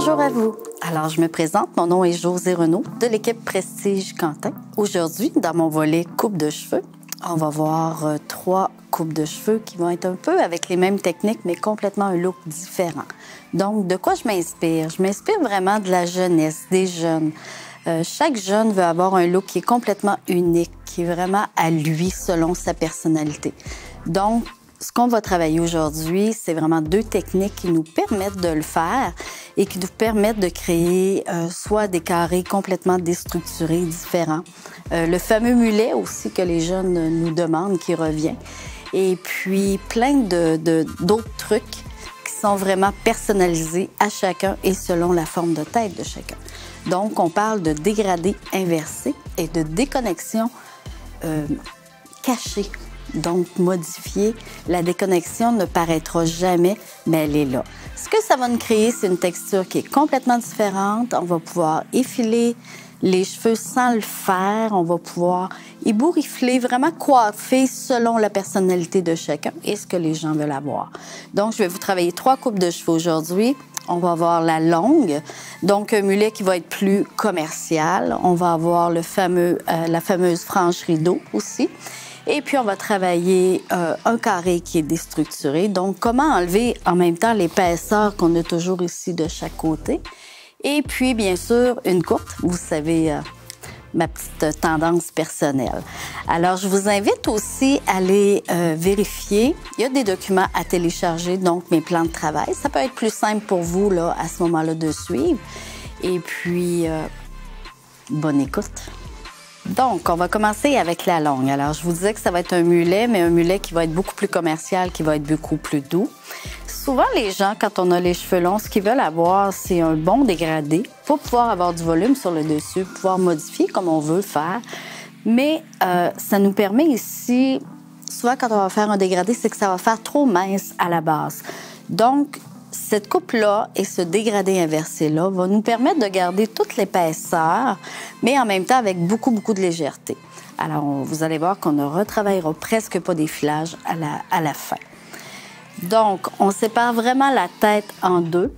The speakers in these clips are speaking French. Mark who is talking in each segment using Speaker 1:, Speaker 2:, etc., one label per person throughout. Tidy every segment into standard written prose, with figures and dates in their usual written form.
Speaker 1: Bonjour à vous. Alors, je me présente. Mon nom est Josée Renaud de l'équipe Prestige Quentin. Aujourd'hui, dans mon volet coupe de cheveux, on va voir 3 coupes de cheveux qui vont être un peu avec les mêmes techniques, mais complètement un look différent. Donc, de quoi je m'inspire? Je m'inspire vraiment de la jeunesse, des jeunes. Chaque jeune veut avoir un look qui est complètement unique, qui est vraiment à lui selon sa personnalité. Donc, ce qu'on va travailler aujourd'hui, c'est vraiment 2 techniques qui nous permettent de le faire et qui nous permettent de créer soit des carrés complètement déstructurés, différents. Le fameux mulet aussi que les jeunes nous demandent, qui revient. Et puis, plein d'autres trucs qui sont vraiment personnalisés à chacun et selon la forme de tête de chacun. Donc, on parle de dégradé inversé et de déconnexion cachée. Donc, modifiée, la déconnexion ne paraîtra jamais, mais elle est là. Ce que ça va nous créer, c'est une texture qui est complètement différente. On va pouvoir effiler les cheveux sans le faire. On va pouvoir ébouriffler, vraiment coiffer selon la personnalité de chacun et ce que les gens veulent avoir. Donc, je vais vous travailler 3 coupes de cheveux aujourd'hui. On va avoir la longue, donc un mulet qui va être plus commercial. On va avoir la fameuse frange rideau aussi. Et puis, on va travailler un carré qui est déstructuré. Donc, comment enlever en même temps l'épaisseur qu'on a toujours ici de chaque côté. Et puis, bien sûr, une courte. Vous savez, ma petite tendance personnelle. Alors, je vous invite aussi à aller vérifier. Il y a des documents à télécharger, donc mes plans de travail. Ça peut être plus simple pour vous, là, à ce moment-là, de suivre. Et puis, bonne écoute. Donc, on va commencer avec la longue. Alors, je vous disais que ça va être un mulet, mais un mulet qui va être beaucoup plus commercial, qui va être beaucoup plus doux. Souvent, les gens, quand on a les cheveux longs, ce qu'ils veulent avoir, c'est un bon dégradé pour pouvoir avoir du volume sur le dessus, pouvoir modifier comme on veut faire. Mais ça nous permet ici, souvent quand on va faire un dégradé, c'est que ça va faire trop mince à la base. Donc, cette coupe-là et ce dégradé inversé-là va nous permettre de garder toute l'épaisseur, mais en même temps avec beaucoup de légèreté. Alors, vous allez voir qu'on ne retravaillera presque pas d'effilage à la fin. Donc, on sépare vraiment la tête en 2,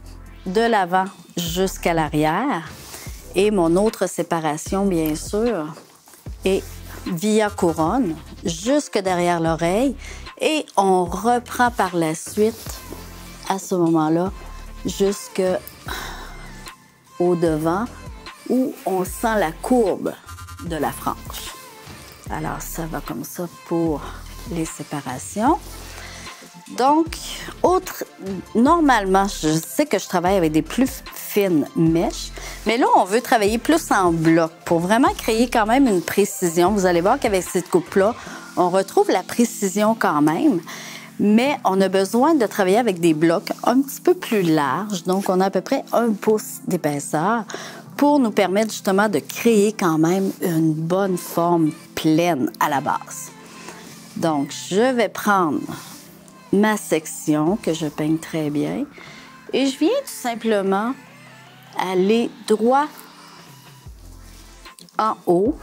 Speaker 1: de l'avant jusqu'à l'arrière. Et mon autre séparation, bien sûr, est via couronne, jusque derrière l'oreille. Et on reprend par la suite, à ce moment-là, jusqu'au devant, où on sent la courbe de la frange. Alors, ça va comme ça pour les séparations. Donc, normalement, je sais que je travaille avec des plus fines mèches, mais là, on veut travailler plus en bloc pour vraiment créer quand même une précision. Vous allez voir qu'avec cette coupe-là, on retrouve la précision quand même, mais on a besoin de travailler avec des blocs un petit peu plus larges. Donc, on a à peu près 1 pouce d'épaisseur pour nous permettre justement de créer quand même une bonne forme pleine à la base. Donc, je vais prendre ma section que je peigne très bien et je viens tout simplement aller droit en haut.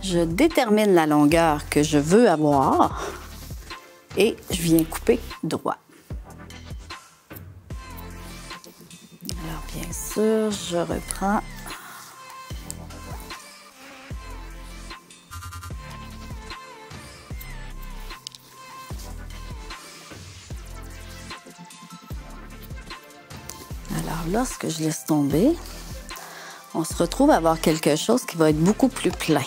Speaker 1: Je détermine la longueur que je veux avoir et je viens couper droit. Alors, bien sûr, je reprends. Alors, lorsque je laisse tomber, on se retrouve à avoir quelque chose qui va être beaucoup plus plein.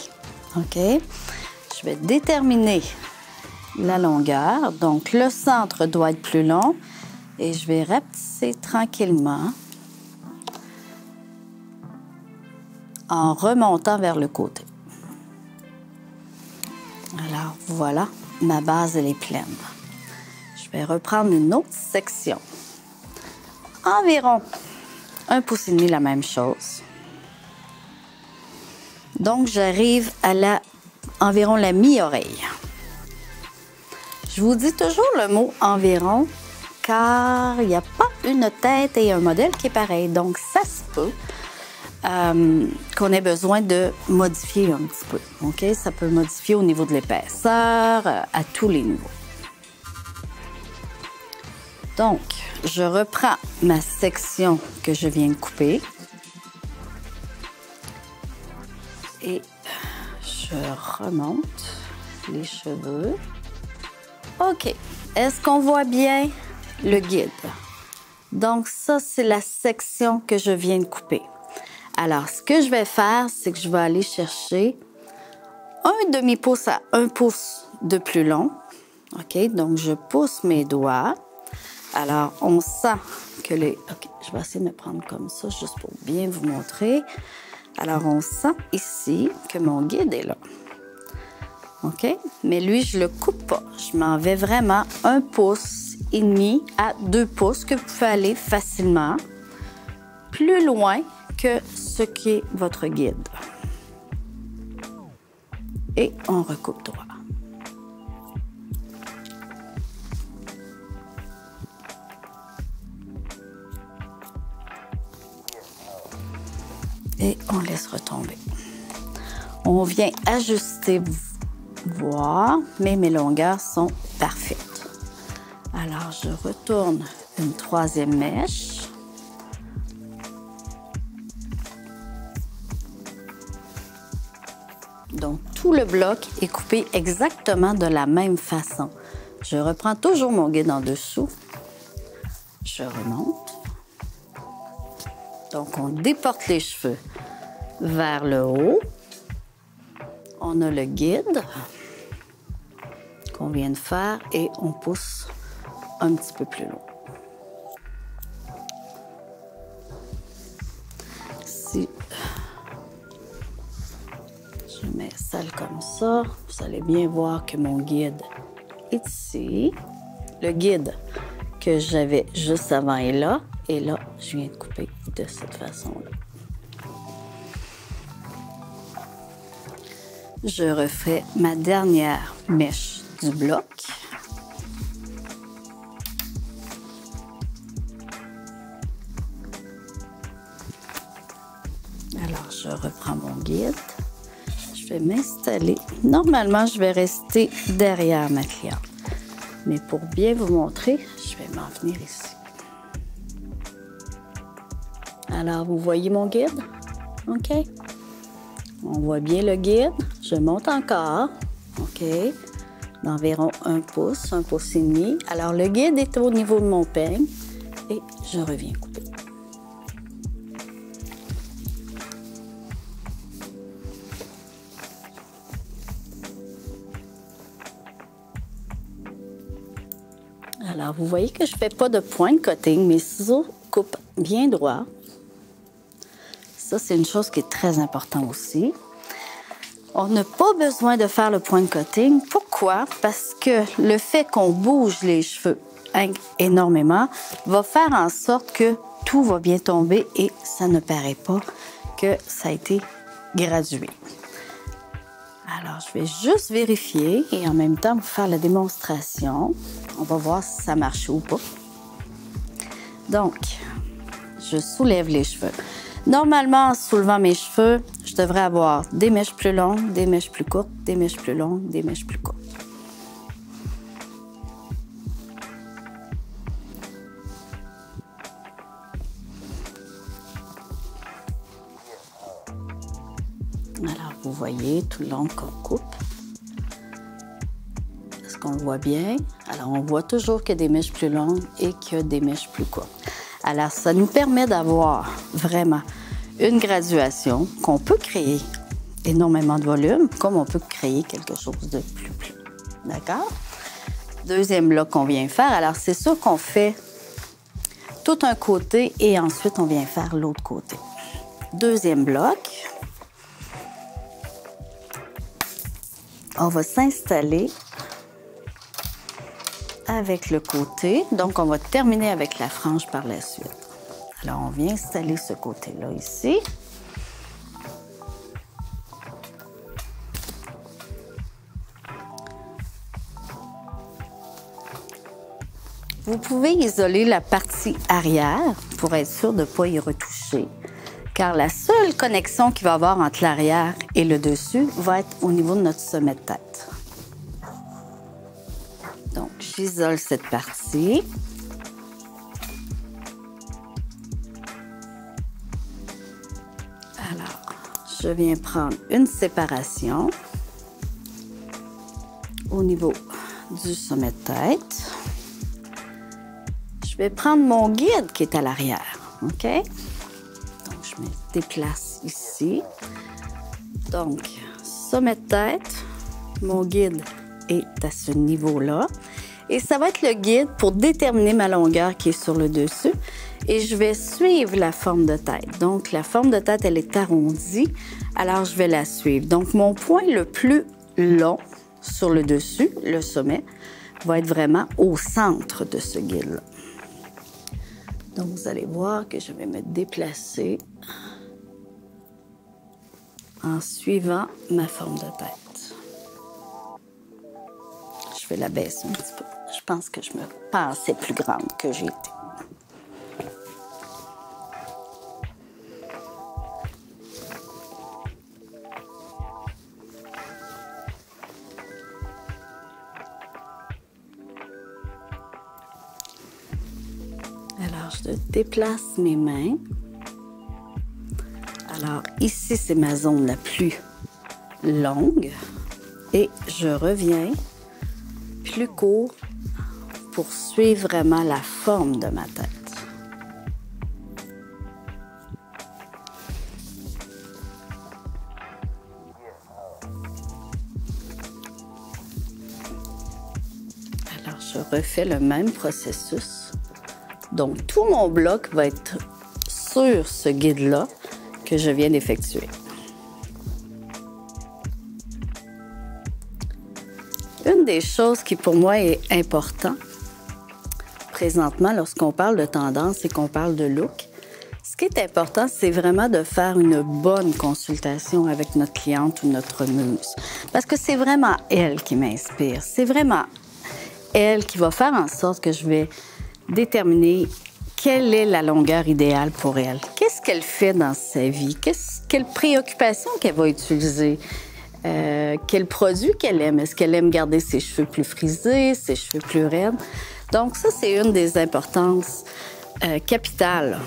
Speaker 1: OK? Je vais déterminer la longueur. Donc, le centre doit être plus long et je vais rapetisser tranquillement en remontant vers le côté. Alors, voilà, ma base, elle est pleine. Je vais reprendre une autre section. Environ 1,5 pouce, la même chose. Donc, j'arrive à environ la mi-oreille. Je vous dis toujours le mot « environ » car il n'y a pas une tête et un modèle qui est pareil. Donc, ça se peut qu'on ait besoin de modifier un petit peu. OK? Ça peut modifier au niveau de l'épaisseur, à tous les niveaux. Donc, je reprends ma section que je viens de couper. Et je remonte les cheveux. OK. Est-ce qu'on voit bien le guide? Donc, ça, c'est la section que je viens de couper. Alors, ce que je vais faire, c'est que je vais aller chercher un demi-pouce à 1 pouce de plus long. OK? Donc, je pousse mes doigts. Alors, on sent que les... OK, je vais essayer de me prendre comme ça, juste pour bien vous montrer. Alors, on sent ici que mon guide est là. OK? Mais lui, je le coupe pas. Je m'en vais vraiment 1,5 pouce à 2 pouces, que vous pouvez aller facilement plus loin que ce qui est votre guide. Et on recoupe droit. Et on laisse retomber. On vient ajuster, voir, mais mes longueurs sont parfaites. Alors, je retourne une 3e mèche. Donc, tout le bloc est coupé exactement de la même façon. Je reprends toujours mon guide en dessous. Je remonte. Donc, on déporte les cheveux vers le haut. On a le guide qu'on vient de faire et on pousse un petit peu plus loin. Si je mets celle comme ça, vous allez bien voir que mon guide est ici. Le guide que j'avais juste avant est là. Et là, je viens de couper de cette façon-là. Je refais ma dernière mèche du bloc. Alors, je reprends mon guide. Je vais m'installer. Normalement, je vais rester derrière ma cliente. Mais pour bien vous montrer, je vais m'en venir ici. Alors, vous voyez mon guide? OK? On voit bien le guide. Je monte encore. OK? D'environ 1 pouce, 1,5 pouce. Alors, le guide est au niveau de mon peigne et je reviens couper. Alors, vous voyez que je ne fais pas de point de cutting. Mes ciseaux coupent bien droit. Ça, c'est une chose qui est très importante aussi. On n'a pas besoin de faire le point de cutting. Pourquoi? Parce que le fait qu'on bouge les cheveux énormément va faire en sorte que tout va bien tomber et ça ne paraît pas que ça a été gradué. Alors, je vais juste vérifier et en même temps vous faire la démonstration. On va voir si ça marche ou pas. Donc, je soulève les cheveux. Normalement, en soulevant mes cheveux, je devrais avoir des mèches plus longues, des mèches plus courtes, des mèches plus longues, des mèches plus courtes. Alors, vous voyez tout le long qu'on coupe. Est-ce qu'on le voit bien? Alors, on voit toujours qu'il y a des mèches plus longues et qu'il y a des mèches plus courtes. Alors, ça nous permet d'avoir vraiment une graduation qu'on peut créer énormément de volume, comme on peut créer quelque chose de plus plat. D'accord? Deuxième bloc qu'on vient faire. Alors, c'est sûr qu'on fait tout un côté et ensuite, on vient faire l'autre côté. Deuxième bloc. On va s'installer avec le côté. Donc, on va terminer avec la frange par la suite. Alors, on vient installer ce côté-là ici. Vous pouvez isoler la partie arrière pour être sûr de ne pas y retoucher, car la seule connexion qu'il va y avoir entre l'arrière et le dessus va être au niveau de notre sommet de tête. Donc, j'isole cette partie. je viens prendre une séparation au niveau du sommet de tête. Je vais prendre mon guide qui est à l'arrière, OK? Donc, je me déplace ici. Donc, sommet de tête, mon guide est à ce niveau-là. Et ça va être le guide pour déterminer ma longueur qui est sur le dessus. Et je vais suivre la forme de tête. Donc, la forme de tête, elle est arrondie, alors je vais la suivre. Donc, mon point le plus long sur le dessus, le sommet, va être vraiment au centre de ce guide-là. Donc, vous allez voir que je vais me déplacer en suivant ma forme de tête. Je vais la baisser un petit peu. Je pense que je me pensais plus grande que j'ai été. Alors, je déplace mes mains. Alors, ici, c'est ma zone la plus longue. Et je reviens plus court pour suivre vraiment la forme de ma tête. Alors, je refais le même processus. Donc, tout mon bloc va être sur ce guide-là que je viens d'effectuer. Une des choses qui, pour moi, est importante présentement lorsqu'on parle de tendance et qu'on parle de look, ce qui est important, c'est vraiment de faire une bonne consultation avec notre cliente ou notre muse. Parce que c'est vraiment elle qui m'inspire. C'est vraiment elle qui va faire en sorte que je vais déterminer quelle est la longueur idéale pour elle. Qu'est-ce qu'elle fait dans sa vie? Quelle préoccupation qu'elle va utiliser? Quel produit qu'elle aime? Est-ce qu'elle aime garder ses cheveux plus frisés, ses cheveux plus raides? Donc ça, c'est une des importances capitales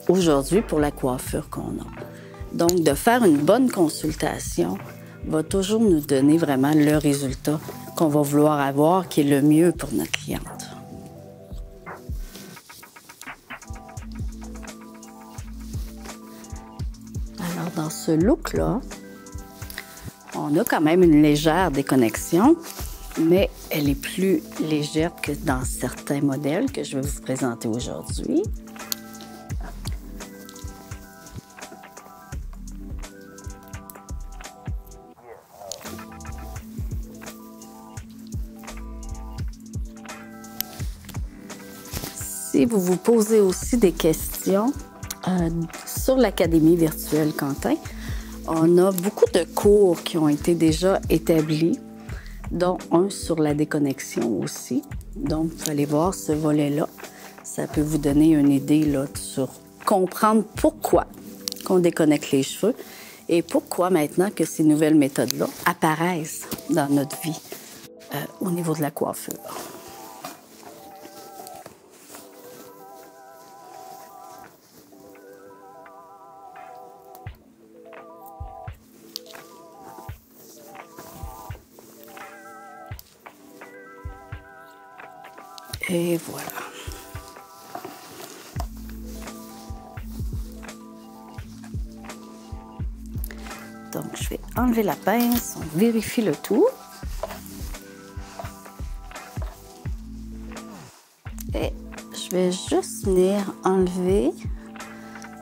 Speaker 1: aujourd'hui pour la coiffure qu'on a. Donc, de faire une bonne consultation va toujours nous donner vraiment le résultat qu'on va vouloir avoir, qui est le mieux pour notre cliente. Alors, dans ce look-là, on a quand même une légère déconnexion, mais elle est plus légère que dans certains modèles que je vais vous présenter aujourd'hui. Si vous vous posez aussi des questions sur l'Académie virtuelle Quentin, on a beaucoup de cours qui ont été déjà établis, dont un sur la déconnexion aussi. Donc, vous allez voir ce volet-là. Ça peut vous donner une idée là, sur comprendre pourquoi on déconnecte les cheveux et pourquoi maintenant que ces nouvelles méthodes-là apparaissent dans notre vie au niveau de la coiffure. Et voilà. Donc, je vais enlever la pince, on vérifie le tout. Et je vais juste venir enlever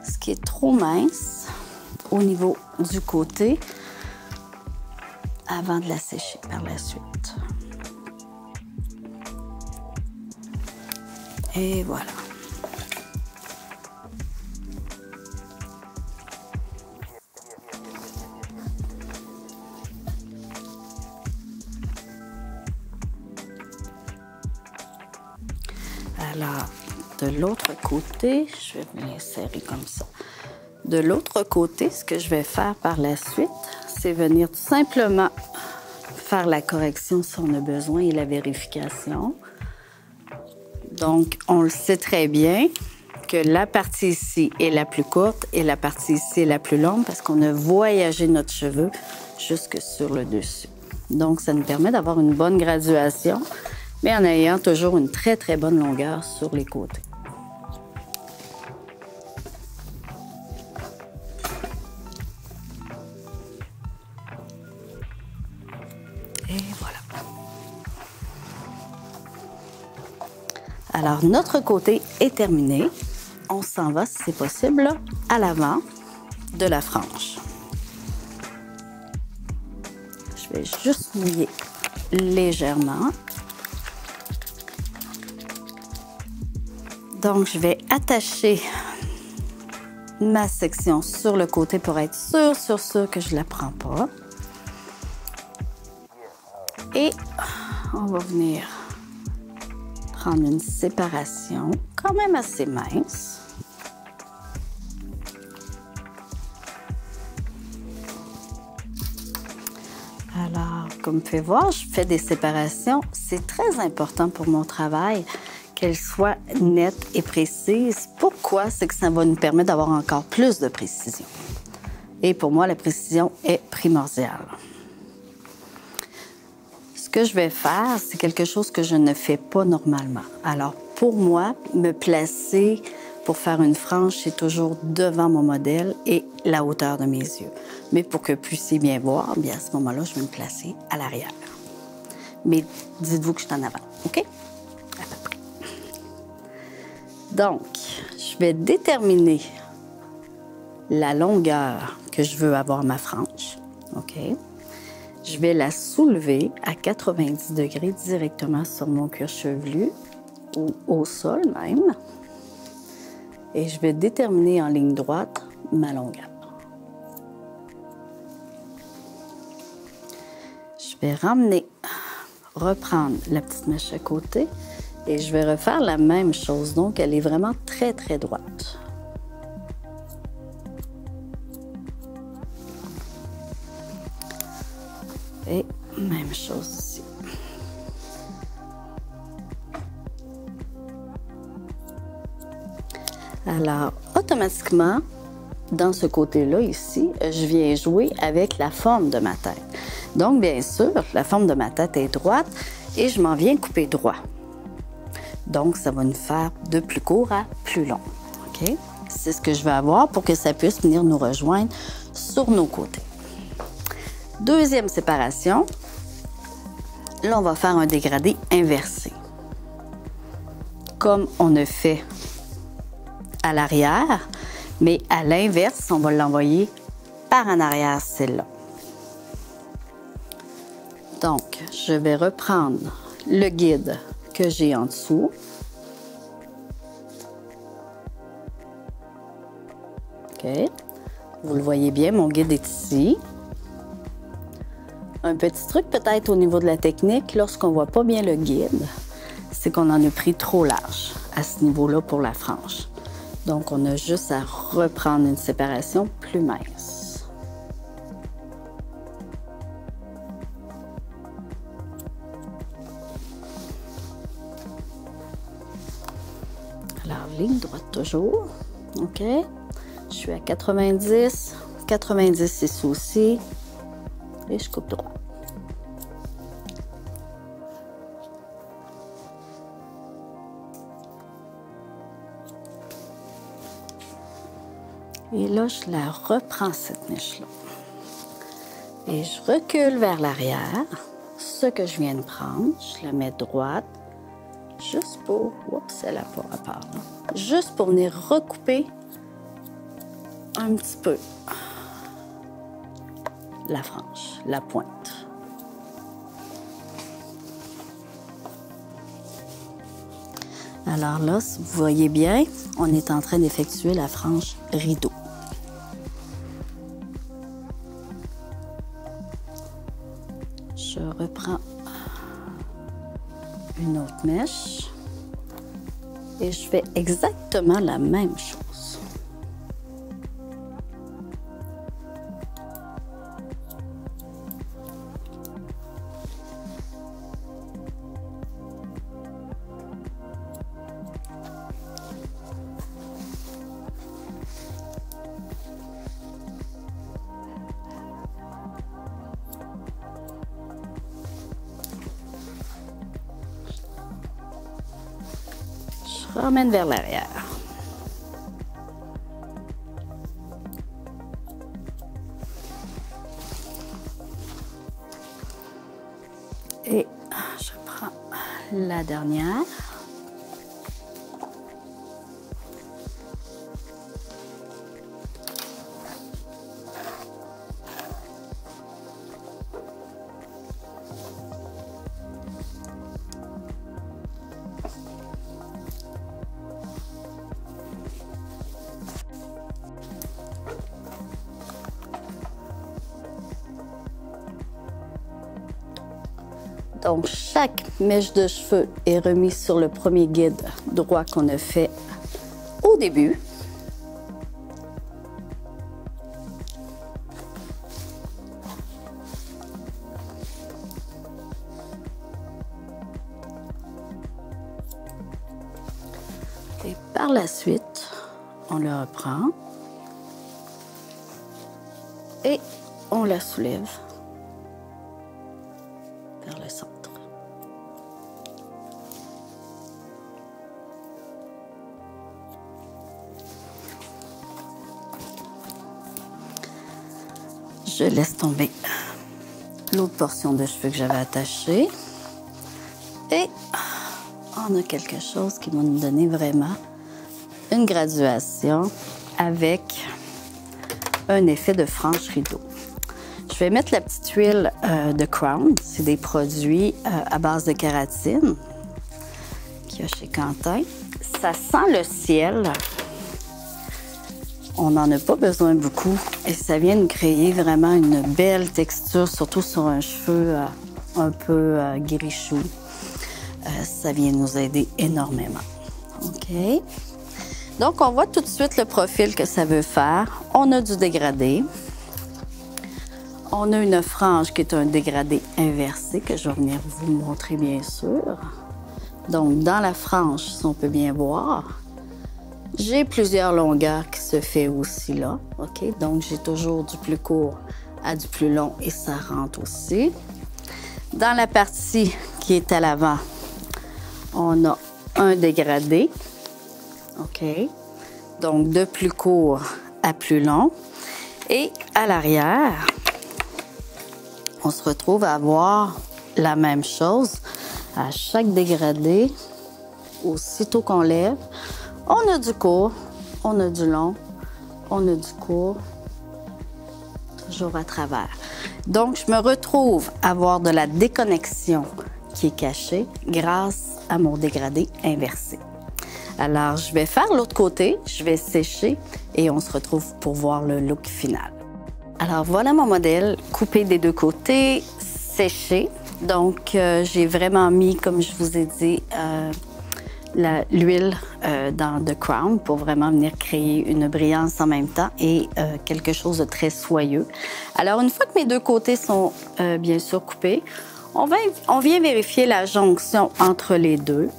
Speaker 1: ce qui est trop mince au niveau du côté avant de la sécher par la suite. Et voilà. Alors, de l'autre côté, je vais venir serrer comme ça. De l'autre côté, ce que je vais faire par la suite, c'est venir tout simplement faire la correction si on a besoin et la vérification. Donc, on le sait très bien que la partie ici est la plus courte et la partie ici est la plus longue parce qu'on a voyagé notre cheveu jusque sur le dessus. Donc, ça nous permet d'avoir une bonne graduation, mais en ayant toujours une très, très bonne longueur sur les côtés. Et voilà. Alors, notre côté est terminé. On s'en va, si c'est possible, à l'avant de la frange. Je vais juste mouiller légèrement. Donc, je vais attacher ma section sur le côté pour être sûr que je ne la prends pas. Et on va venir prendre une séparation quand même assez mince. Alors, comme vous pouvez voir, je fais des séparations. C'est très important pour mon travail qu'elles soient nettes et précises. Pourquoi? C'est que ça va nous permettre d'avoir encore plus de précision. Et pour moi, la précision est primordiale. Ce que je vais faire, c'est quelque chose que je ne fais pas normalement. Alors, pour moi, me placer pour faire une frange, c'est toujours devant mon modèle et la hauteur de mes yeux. Mais pour que vous puissiez bien voir, bien à ce moment-là, je vais me placer à l'arrière. Mais dites-vous que je suis en avant, OK? À peu près. Donc, je vais déterminer la longueur que je veux avoir ma frange, OK? Je vais la soulever à 90 degrés directement sur mon cuir chevelu ou au sol même. Et je vais déterminer en ligne droite ma longueur. Je vais reprendre la petite mèche à côté et je vais refaire la même chose. Donc, elle est vraiment très, très droite. Et même chose ici. Alors, automatiquement, dans ce côté-là, ici, je viens jouer avec la forme de ma tête. Donc, bien sûr, la forme de ma tête est droite et je m'en viens couper droit. Donc, ça va nous faire de plus court à plus long. OK? C'est ce que je veux avoir pour que ça puisse venir nous rejoindre sur nos côtés. Deuxième séparation. Là, on va faire un dégradé inversé. Comme on a fait à l'arrière, mais à l'inverse, on va l'envoyer par en arrière, celle-là. Donc, je vais reprendre le guide que j'ai en dessous. OK. Vous le voyez bien, mon guide est ici. Un petit truc peut-être au niveau de la technique, lorsqu'on ne voit pas bien le guide, c'est qu'on en a pris trop large à ce niveau-là pour la frange. Donc, on a juste à reprendre une séparation plus mince. Alors, ligne droite toujours. OK. Je suis à 90. 90 ici aussi. Et je coupe droit. Et là, je la reprends, cette mèche-là. Et je recule vers l'arrière. Ce que je viens de prendre, je la mets droite. Juste pour... Oups, elle n'a pas rapport. Juste pour venir recouper un petit peu la frange, la pointe. Alors là, si vous voyez bien, on est en train d'effectuer la frange rideau. Je reprends une autre mèche et je fais exactement la même chose. ramène vers l'arrière. Et je prends la dernière. Donc, chaque mèche de cheveux est remise sur le premier guide droit qu'on a fait au début. Et par la suite, on le reprend et on la soulève vers le centre. Je laisse tomber l'autre portion de cheveux que j'avais attachée. Et on a quelque chose qui va nous donner vraiment une graduation avec un effet de frange rideau. Je vais mettre la petite huile de Crown. C'est des produits à base de kératine qu'il y a chez Quentin. Ça sent le ciel. On n'en a pas besoin beaucoup et ça vient nous créer vraiment une belle texture, surtout sur un cheveu un peu gris-chou. Ça vient nous aider énormément. OK? Donc, on voit tout de suite le profil que ça veut faire. On a du dégradé. On a une frange qui est un dégradé inversé que je vais venir vous montrer bien sûr. Donc, dans la frange, si on peut bien voir, j'ai plusieurs longueurs qui se fait aussi là, OK? Donc, j'ai toujours du plus court à du plus long et ça rentre aussi. Dans la partie qui est à l'avant, on a un dégradé, OK? Donc, de plus court à plus long. Et à l'arrière, on se retrouve à avoir la même chose. À chaque dégradé, aussitôt qu'on lève, on a du court, on a du long, on a du court, toujours à travers. Donc, je me retrouve à avoir de la déconnexion qui est cachée grâce à mon dégradé inversé. Alors, je vais faire l'autre côté, je vais sécher et on se retrouve pour voir le look final. Alors, voilà mon modèle coupé des deux côtés, séché. Donc, j'ai vraiment mis, comme je vous ai dit, l'huile dans The Crown pour vraiment venir créer une brillance en même temps et quelque chose de très soyeux. Alors, une fois que mes deux côtés sont bien sûr coupés, on vient vérifier la jonction entre les deux.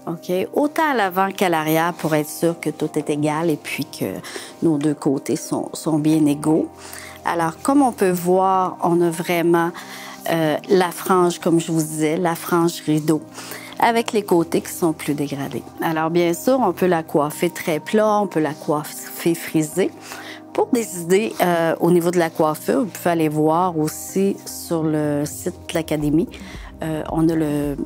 Speaker 1: OK? Autant à l'avant qu'à l'arrière pour être sûr que tout est égal et puis que nos deux côtés sont bien égaux. Alors, comme on peut voir, on a vraiment la frange, comme je vous disais, la frange rideau, avec les côtés qui sont plus dégradés. Alors, bien sûr, on peut la coiffer très plat, on peut la coiffer frisée. Pour des idées au niveau de la coiffure, vous pouvez aller voir aussi sur le site de l'Académie. On a le...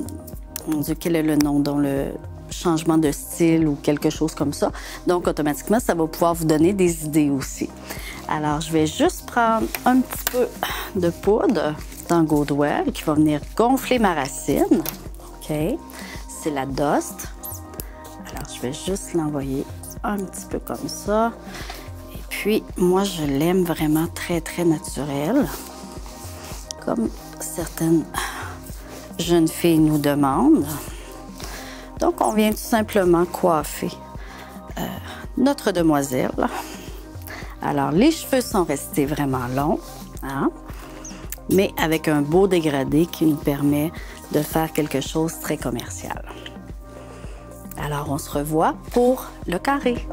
Speaker 1: Mon Dieu, quel est le nom? Dans le changement de style ou quelque chose comme ça. Donc, automatiquement, ça va pouvoir vous donner des idées aussi. Alors, je vais juste prendre un petit peu de poudre dans Goldwell qui va venir gonfler ma racine. OK? C'est la Dust. Alors, je vais juste l'envoyer un petit peu comme ça. Et puis, moi, je l'aime vraiment très, très naturel. Comme certaines jeunes filles nous demandent. Donc, on vient tout simplement coiffer notre demoiselle. Alors, les cheveux sont restés vraiment longs, hein? Mais avec un beau dégradé qui nous permet de faire quelque chose de très commercial. Alors, on se revoit pour le carré.